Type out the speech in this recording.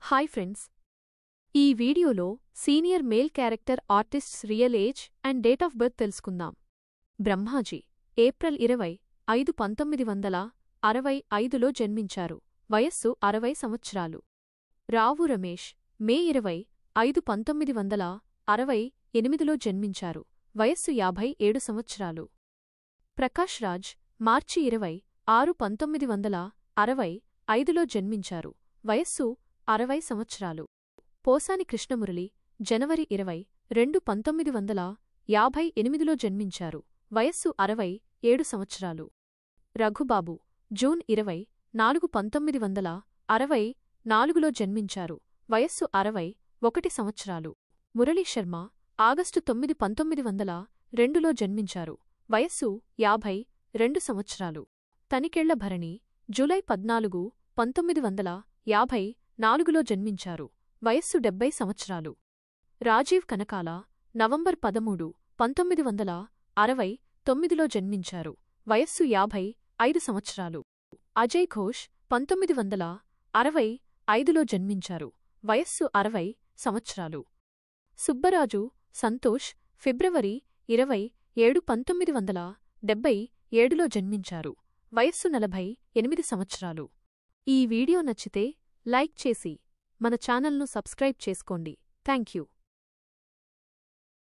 Hi friends, ఈ వీడియోలో senior male character artists real age and date of birth తెలుసుకుందాం. Brahmaji April 20, 1965లో జన్మించారు. వయస్సు 60 సంవత్సరాలు. రావు రమేష్ మే 20, 1968లో జన్మించారు. వయస్సు 57 సంవత్సరాలు. ప్రకాష్ రాజ్ మార్చి 26, 1965లో జన్మించారు. వయస్సు 60 సంవత్సరాలు. పోసాని కృష్ణమురళి జనవరి 20, 1958లో జన్మించారు. వయస్సు 67 సంవత్సరాలు. రఘుబాబు జూన్ 20, 1964లో జన్మించారు. వయస్సు 61 సంవత్సరాలు. మురళీ శర్మ ఆగస్టు 9, 1902లో జన్మించారు. వయస్సు 52 సంవత్సరాలు. తనికెళ్ల భరణి జూలై 14, 1954లో జన్మించారు. వయస్సు 70 సంవత్సరాలు. రాజీవ్ కనకాల నవంబర్ 13, 1969లో జన్మించారు. వయస్సు 55 సంవత్సరాలు. అజయ్ ఘోష్ 1965లో జన్మించారు. వయస్సు 60 సంవత్సరాలు. సుబ్బరాజు సంతోష్ ఫిబ్రవరి 27, 1977లో జన్మించారు. వయస్సు 48 సంవత్సరాలు. ఈ వీడియో నచ్చితే లైక్ చేసి మన ఛానల్ను సబ్స్క్రైబ్ చేసుకోండి. థాంక్యూ.